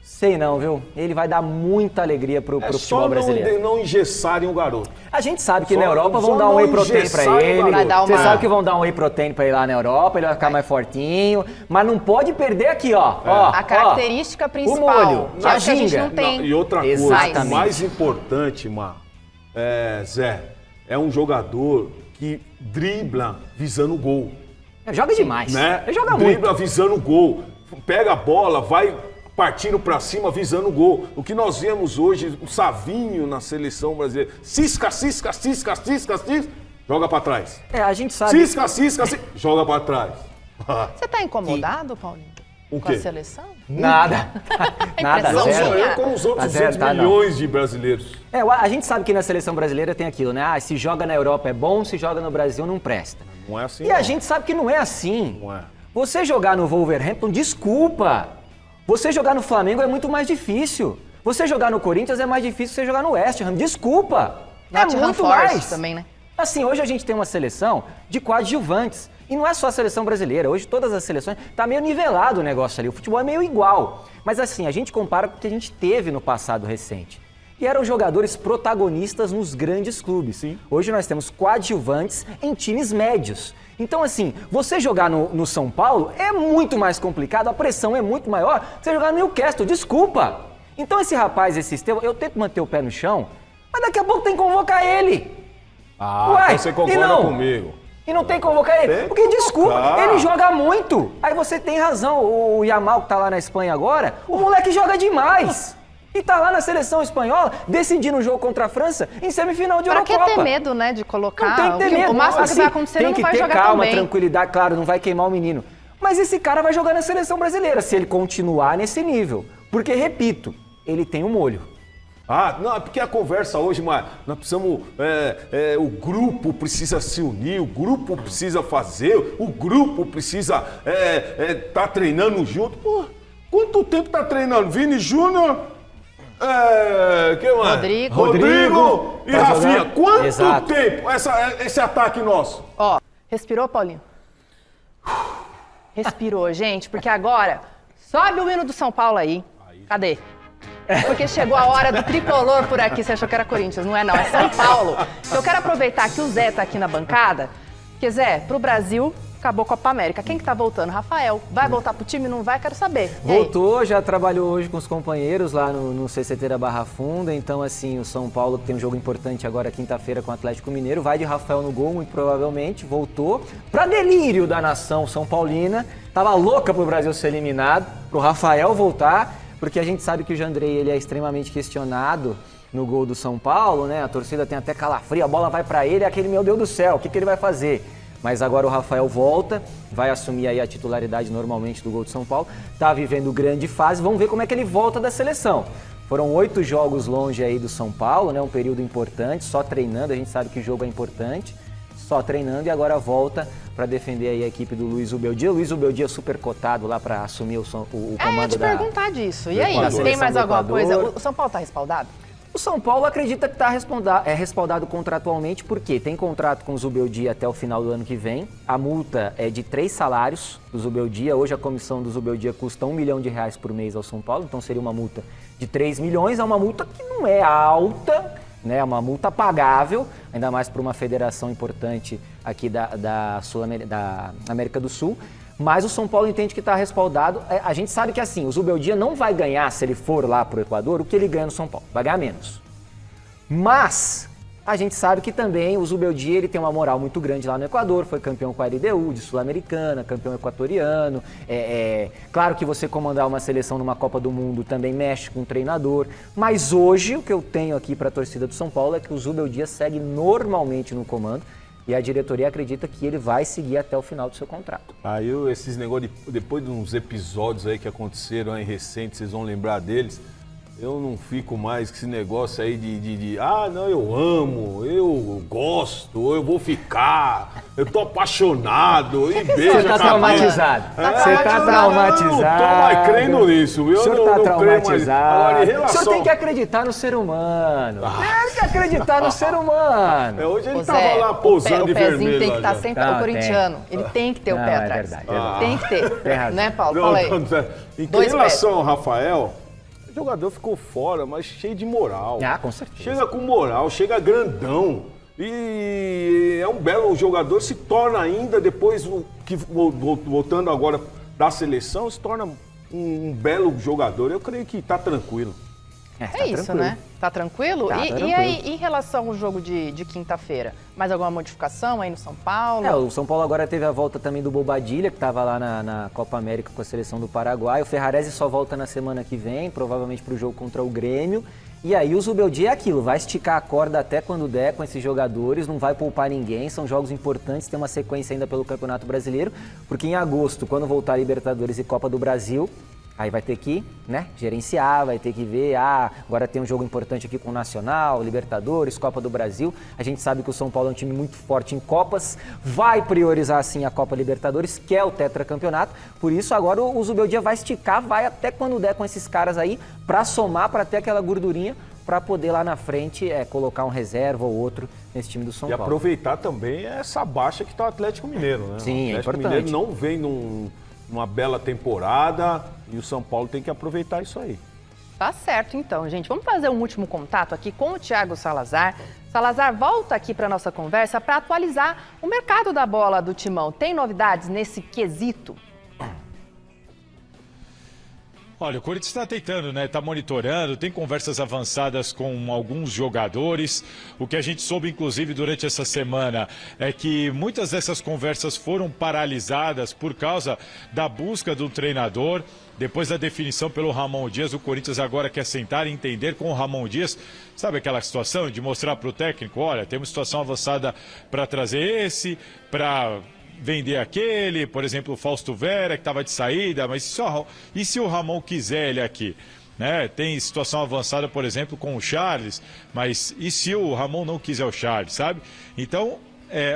Sei não, viu? Ele vai dar muita alegria pro futebol brasileiro. Não engessarem o garoto. A gente sabe que na Europa vão dar um whey protein pra ele. Você sabe que vão dar um whey protein pra ele lá na Europa, ele vai ficar mais fortinho. Mas não pode perder aqui, ó. A característica principal. O molho, que a gente não tem. E outra coisa, o mais importante, Zé, é um jogador que dribla visando o gol. Joga demais. Né? Ele joga muito. Dribla visando o gol. Pega a bola, vai... partindo pra cima, visando o gol. O que nós vemos hoje, o Savinho na seleção brasileira. Cisca, joga pra trás. A gente sabe. Cisca, joga pra trás. Você tá incomodado, Paulinho? O com quê? a seleção? Nada. Nada, não zero. sou eu, como os outros 200 milhões de brasileiros. A gente sabe que na seleção brasileira tem aquilo, né? Se joga na Europa é bom, se joga no Brasil não presta. Não é assim. E a gente sabe que não é assim. Não é. Você jogar no Wolverhampton, desculpa. Você jogar no Flamengo é muito mais difícil. Você jogar no Corinthians é mais difícil que você jogar no West Ham. Desculpa. Muito mais. Também, né? Assim, hoje a gente tem uma seleção de coadjuvantes. E não é só a seleção brasileira. Hoje todas as seleções... Tá meio nivelado o negócio ali. O futebol é meio igual. Mas assim, a gente compara com o que a gente teve no passado recente. E eram jogadores protagonistas nos grandes clubes. Sim. Hoje nós temos coadjuvantes em times médios. Então, assim, você jogar no São Paulo é muito mais complicado, a pressão é muito maior que você jogar no Newcastle, desculpa. Então, esse rapaz, esse Estevão, eu tento manter o pé no chão, mas daqui a pouco tem que convocar ele. Então você concorda comigo. E não tem que convocar ele? Porque, desculpa, ele joga muito. Aí você tem razão, o Yamal que tá lá na Espanha agora, o moleque joga demais. E tá lá na seleção espanhola, decidindo um jogo contra a França em semifinal de Eurocopa. Pra que ter medo, né, de colocar? Não tem que ter medo. O máximo que vai acontecer, ele não vai jogar tão bem. Tem que ter calma, tranquilidade, claro, não vai queimar o menino. Mas esse cara vai jogar na seleção brasileira, se ele continuar nesse nível. Porque, repito, ele tem um molho. Não, é porque a conversa hoje, nós precisamos, o grupo precisa se unir, o grupo precisa fazer, o grupo precisa tá treinando junto. Pô, quanto tempo tá treinando? Vini Júnior... quem mais? Rodrigo e Rafinha. Quanto tempo esse ataque nosso? Respirou, Paulinho? Respirou, gente, porque agora sobe o hino do São Paulo aí. Cadê? Porque chegou a hora do tricolor por aqui. Você achou que era Corinthians? Não é não, é São Paulo. Eu quero aproveitar que o Zé tá aqui na bancada. Porque, Zé, pro Brasil... Acabou a Copa América. Quem que tá voltando? Rafael. Vai voltar pro time? Não vai? Quero saber. Voltou, já trabalhou hoje com os companheiros lá no CCT da Barra Funda. Então, assim, o São Paulo tem um jogo importante agora quinta-feira com o Atlético Mineiro. Vai de Rafael no gol, muito provavelmente. Voltou. Pra delírio da nação São Paulina. Tava louca pro Brasil ser eliminado. Pro Rafael voltar. Porque a gente sabe que o Jandrei, ele é extremamente questionado no gol do São Paulo, né? A torcida tem até calafrio. A bola vai pra ele. É aquele, meu Deus do céu, o que ele vai fazer? Mas agora o Rafael volta, vai assumir aí a titularidade normalmente do gol de São Paulo. Tá vivendo grande fase, vamos ver como é que ele volta da seleção. Foram 8 jogos longe aí do São Paulo, né? Um período importante, só treinando, a gente sabe que o jogo é importante. Só treinando e agora volta para defender aí a equipe do Luiz Ubeldia. O Luiz Ubeldia super cotado lá para assumir o comando da... Eu ia te perguntar disso. E aí, tem mais alguma coisa? O São Paulo tá respaldado? O São Paulo acredita que está respaldado contratualmente, porque tem contrato com o Zubeldia até o final do ano que vem. A multa é de 3 salários do Zubeldia. Hoje a comissão do Zubeldia custa R$1 milhão por mês ao São Paulo, então seria uma multa de 3 milhões. É uma multa que não é alta, né? É uma multa pagável, ainda mais para uma federação importante aqui da América do Sul. Mas o São Paulo entende que está respaldado. A gente sabe que assim, o Zubeldia não vai ganhar, se ele for lá para o Equador, o que ele ganha no São Paulo. Vai ganhar menos. Mas a gente sabe que também o Zubeldia ele tem uma moral muito grande lá no Equador, foi campeão com a LDU, de Sul-Americana, campeão equatoriano. Claro que você comandar uma seleção numa Copa do Mundo também mexe com o treinador, mas hoje o que eu tenho aqui para a torcida do São Paulo é que o Zubeldia segue normalmente no comando e a diretoria acredita que ele vai seguir até o final do seu contrato. Aí esses negócios, depois de uns episódios aí que aconteceram aí recentes, vocês vão lembrar deles. Eu não fico mais com esse negócio aí não, eu amo, eu gosto, eu vou ficar, eu tô apaixonado, e beija. Você tá traumatizado. Você tá traumatizado. Eu não tô mais crendo nisso, viu? O senhor tá traumatizado. Agora, em relação... O senhor tem que acreditar no ser humano. Tem que acreditar no ser humano. Hoje ele tava lá pousando de vermelho. O pezinho tem que estar sempre o corintiano. Ele tem que ter o pé atrás. Verdade. Tem que ter. Tem razão. Né, Paulo? Fala aí. Em relação ao Rafael... O jogador ficou fora, mas cheio de moral. Com certeza. Chega com moral, chega grandão. E é um belo jogador, se torna ainda, depois, voltando agora da seleção, se torna um belo jogador. Eu creio que tá tranquilo. É isso, tranquilo. né? Tá tranquilo? E aí, em relação ao jogo de quinta-feira, mais alguma modificação aí no São Paulo? O São Paulo agora teve a volta também do Bobadilla, que estava lá na Copa América com a seleção do Paraguai. O Ferrarese só volta na semana que vem, provavelmente para o jogo contra o Grêmio. E aí o Zubeldia é aquilo, vai esticar a corda até quando der com esses jogadores, não vai poupar ninguém, são jogos importantes, tem uma sequência ainda pelo Campeonato Brasileiro, porque em agosto, quando voltar a Libertadores e Copa do Brasil... Aí vai ter que, gerenciar, vai ter que ver, agora tem um jogo importante aqui com o Nacional, Libertadores, Copa do Brasil. A gente sabe que o São Paulo é um time muito forte em Copas, vai priorizar sim a Copa Libertadores, que é o tetracampeonato. Por isso agora o Zubeldia vai esticar, vai até quando der com esses caras aí, para somar, para ter aquela gordurinha, para poder lá na frente colocar um reserva ou outro nesse time do São Paulo. E aproveitar também essa baixa que está o Atlético Mineiro, né? Sim, o Atlético Mineiro não vem numa bela temporada e o São Paulo tem que aproveitar isso aí. Tá certo, então, gente. Vamos fazer um último contato aqui com o Thiago Salazar. Salazar, volta aqui para nossa conversa para atualizar o mercado da bola do Timão. Tem novidades nesse quesito? Olha, o Corinthians está tentando, né? Está monitorando, tem conversas avançadas com alguns jogadores. O que a gente soube, inclusive, durante essa semana é que muitas dessas conversas foram paralisadas por causa da busca do treinador. Depois da definição pelo Ramon Dias, o Corinthians agora quer sentar e entender com o Ramon Dias. Sabe aquela situação de mostrar para o técnico, olha, temos situação avançada para trazer esse, para vender aquele, por exemplo, o Fausto Vera, que estava de saída, mas e se o Ramon quiser ele aqui? Né? Tem situação avançada, por exemplo, com o Charles, mas e se o Ramon não quiser o Charles, sabe? Então,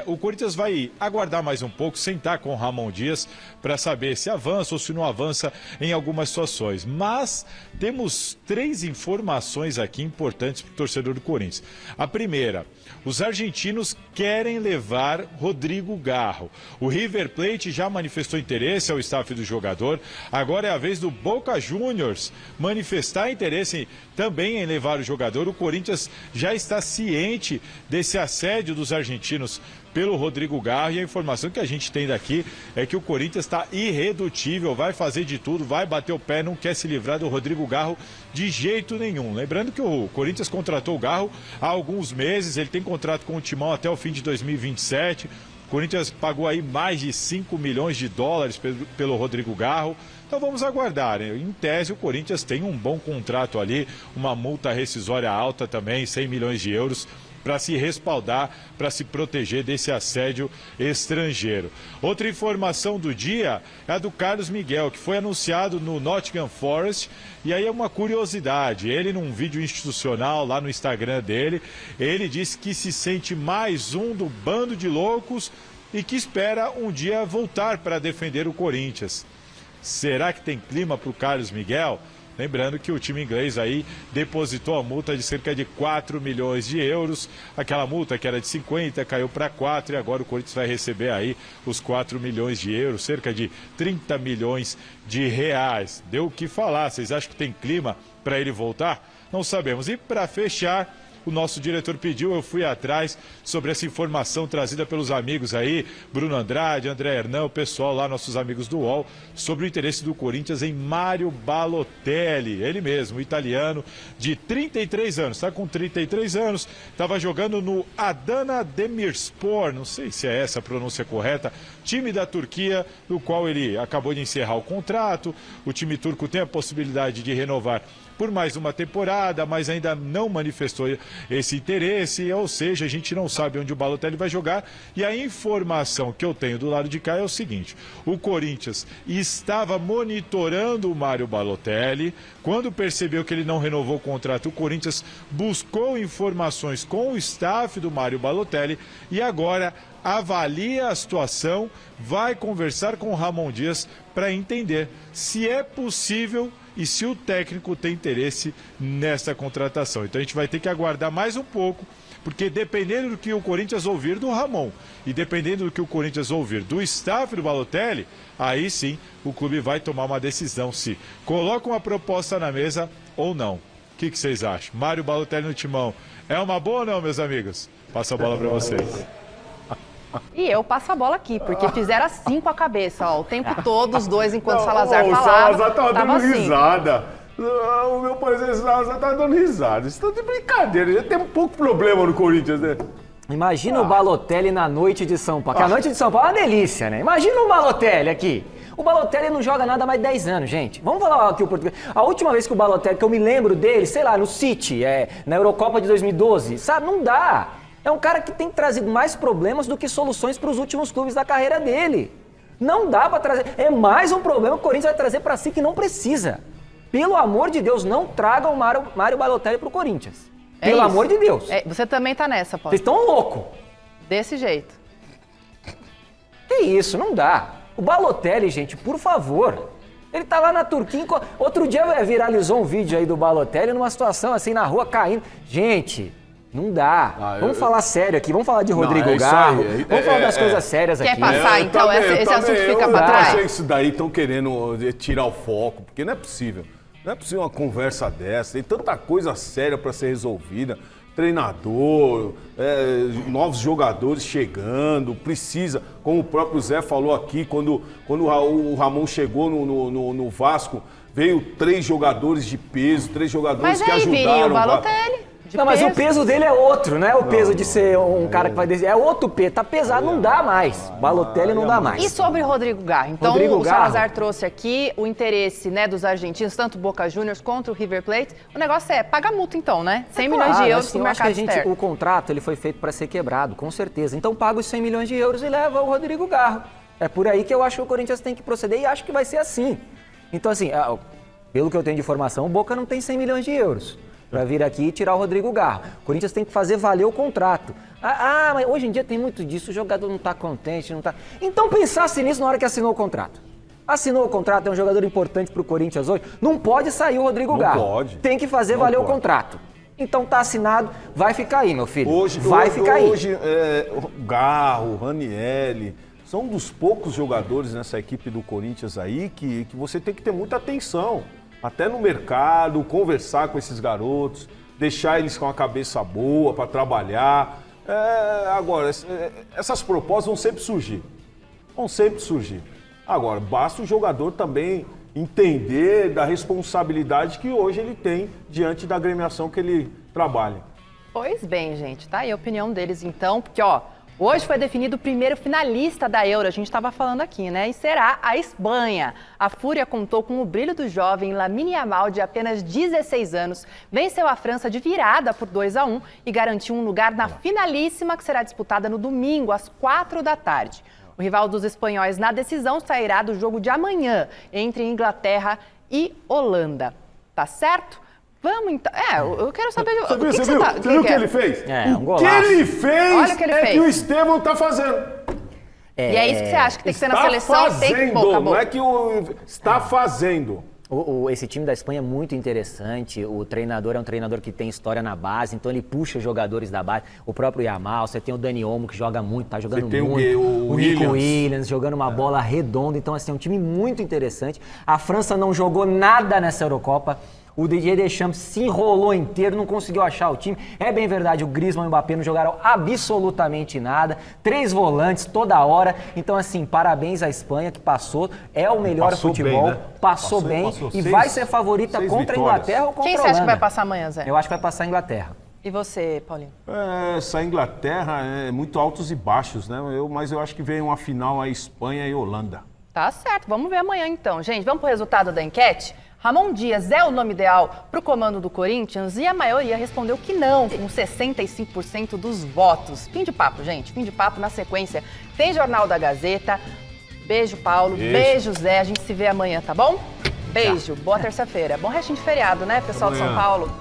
o Corinthians vai aguardar mais um pouco, sentar com o Ramon Dias para saber se avança ou se não avança em algumas situações. Mas temos 3 informações aqui importantes para o torcedor do Corinthians. A primeira, os argentinos querem levar Rodrigo Garro. O River Plate já manifestou interesse ao staff do jogador. Agora é a vez do Boca Juniors manifestar interesse também em levar o jogador. O Corinthians já está ciente desse assédio dos argentinos pelo Rodrigo Garro, e a informação que a gente tem daqui é que o Corinthians está irredutível, vai fazer de tudo, vai bater o pé, não quer se livrar do Rodrigo Garro de jeito nenhum. Lembrando que o Corinthians contratou o Garro há alguns meses, ele tem contrato com o Timão até o fim de 2027. O Corinthians pagou aí mais de 5 milhões de dólares pelo Rodrigo Garro. Então vamos aguardar, né? Em tese, o Corinthians tem um bom contrato ali, uma multa rescisória alta também, 100 milhões de euros, para se respaldar, para se proteger desse assédio estrangeiro. Outra informação do dia é a do Carlos Miguel, que foi anunciado no Nottingham Forest, e aí é uma curiosidade, ele num vídeo institucional lá no Instagram dele, ele disse que se sente mais um do bando de loucos e que espera um dia voltar para defender o Corinthians. Será que tem clima para o Carlos Miguel? Lembrando que o time inglês aí depositou a multa de cerca de 4 milhões de euros. Aquela multa que era de 50 caiu para 4 e agora o Corinthians vai receber aí os 4 milhões de euros, cerca de 30 milhões de reais. Deu o que falar. Vocês acham que tem clima para ele voltar? Não sabemos. E para fechar, o nosso diretor pediu, eu fui atrás sobre essa informação trazida pelos amigos aí, Bruno Andrade, André Hernan, o pessoal lá, nossos amigos do UOL, sobre o interesse do Corinthians em Mário Balotelli, ele mesmo, italiano, de 33 anos, está com 33 anos, estava jogando no Adana Demirspor, não sei se é essa a pronúncia correta, time da Turquia, no qual ele acabou de encerrar o contrato. O time turco tem a possibilidade de renovar por mais uma temporada, mas ainda não manifestou esse interesse, ou seja, a gente não sabe onde o Balotelli vai jogar. E a informação que eu tenho do lado de cá é o seguinte: o Corinthians estava monitorando o Mário Balotelli. Quando percebeu que ele não renovou o contrato, o Corinthians buscou informações com o staff do Mário Balotelli e agora avalia a situação, vai conversar com o Ramon Dias para entender se é possível e se o técnico tem interesse nessa contratação. Então a gente vai ter que aguardar mais um pouco, porque dependendo do que o Corinthians ouvir do Ramon e dependendo do que o Corinthians ouvir do staff do Balotelli, aí sim o clube vai tomar uma decisão se coloca uma proposta na mesa ou não. O que vocês acham? Mário Balotelli no timão é uma boa ou não, meus amigos? Passa a bola para vocês. E eu passo a bola aqui, porque fizeram assim com a cabeça, ó, o tempo todo, os dois, enquanto o Salazar falava. O Salazar tava dando assim. risada. O meu parceiro Salazar tava dando risada. Isso tá de brincadeira, já tem um pouco problema no Corinthians, né? Imagina o Balotelli na noite de São Paulo, porque a noite de São Paulo é uma delícia, né? Imagina o Balotelli aqui. O Balotelli não joga nada há mais de 10 anos, gente. Vamos falar aqui o português. A última vez que o Balotelli, que eu me lembro dele, sei lá, no City, na Eurocopa de 2012, sabe? Não dá. É um cara que tem trazido mais problemas do que soluções para os últimos clubes da carreira dele. Não dá para trazer. É mais um problema que o Corinthians vai trazer para si que não precisa. Pelo amor de Deus, não tragam o Mário Balotelli para o Corinthians. Pelo amor de Deus. Você também tá nessa, Paulo. Vocês estão loucos. Desse jeito. Que isso, não dá. O Balotelli, gente, por favor. Ele tá lá na Turquia. Outro dia viralizou um vídeo aí do Balotelli numa situação assim na rua caindo. Gente... Não dá. Vamos falar sério aqui, vamos falar de Rodrigo Garro, vamos falar das coisas sérias aqui. Quer passar, então, esse assunto fica pra trás? Eu achei que isso daí estão querendo tirar o foco, porque não é possível. Não é possível uma conversa dessa, tem tanta coisa séria para ser resolvida. Treinador, novos jogadores chegando, precisa, como o próprio Zé falou aqui, quando o Ramon chegou no Vasco, veio 3 jogadores de peso, 3 jogadores que ajudaram. Mas aí o Balotelli. Não, mas o peso dele é outro, não é o peso de ser um cara que vai descer. É outro peso, tá pesado, não dá mais. Balotelli não dá mais. E sobre Rodrigo Garro? Então, o Salazar trouxe aqui o interesse, né, dos argentinos, tanto Boca Juniors contra o River Plate. O negócio é paga multa então, né? 100 milhões de euros no mercado externo. O contrato ele foi feito para ser quebrado, com certeza. Então paga os 100 milhões de euros e leva o Rodrigo Garro. É por aí que eu acho que o Corinthians tem que proceder e acho que vai ser assim. Então assim, pelo que eu tenho de informação, o Boca não tem 100 milhões de euros. Para vir aqui e tirar o Rodrigo Garro. O Corinthians tem que fazer valer o contrato. Mas hoje em dia tem muito disso, o jogador não está contente, não tá... Então pensasse nisso na hora que assinou o contrato. Assinou o contrato, é um jogador importante para o Corinthians hoje, não pode sair o Rodrigo Garro. Pode. Tem que fazer valer o contrato. Então tá assinado, vai ficar aí, meu filho. Vai ficar aí. Hoje, Garro, Ranieri, são um dos poucos jogadores nessa equipe do Corinthians aí que você tem que ter muita atenção. Até no mercado, conversar com esses garotos, deixar eles com a cabeça boa para trabalhar. Agora, essas propostas vão sempre surgir. Agora, basta o jogador também entender da responsabilidade que hoje ele tem diante da agremiação que ele trabalha. Pois bem, gente, tá aí a opinião deles então, porque hoje foi definido o primeiro finalista da Euro, a gente estava falando aqui, né? E será a Espanha. A Fúria contou com o brilho do jovem Lamine Yamal, de apenas 16 anos. Venceu a França de virada por 2-1 e garantiu um lugar na finalíssima, que será disputada no domingo, às 4 da tarde. O rival dos espanhóis na decisão sairá do jogo de amanhã, entre Inglaterra e Holanda. Tá certo? Vamos então. Eu quero saber Você viu o que ele fez? Um golaço. O que ele fez Olha o que ele fez. que o Estevão tá fazendo. E é isso que você acha que tem que ser na seleção? Tem que pôr, acabou. Não é que está fazendo. Esse time da Espanha é muito interessante, o treinador é um treinador que tem história na base, então ele puxa jogadores da base, o próprio Yamal, você tem o Dani Olmo que joga muito, tá jogando muito, o Nico Williams jogando uma bola redonda, então assim, é um time muito interessante. A França não jogou nada nessa Eurocopa, O Didier Deschamps se enrolou inteiro, não conseguiu achar o time. É bem verdade, o Griezmann e o Mbappé não jogaram absolutamente nada. 3 volantes toda hora. Então, assim, parabéns à Espanha que passou. É o melhor futebol. Bem, né? Passou bem e vai ser favorita contra a Inglaterra ou contra a Holanda. Quem você acha que vai passar amanhã, Zé? Eu acho que vai passar a Inglaterra. E você, Paulinho? Essa Inglaterra é muito altos e baixos, né? Mas eu acho que vem uma final a Espanha e Holanda. Tá certo, vamos ver amanhã então. Gente, vamos pro resultado da enquete? Ramon Dias é o nome ideal para o comando do Corinthians e a maioria respondeu que não, com 65% dos votos. Fim de papo, gente. Fim de papo. Na sequência, tem Jornal da Gazeta. Beijo, Paulo. Beijo, Zé. A gente se vê amanhã, tá bom? Beijo. Boa terça-feira. Bom restinho de feriado, né, pessoal de São Paulo?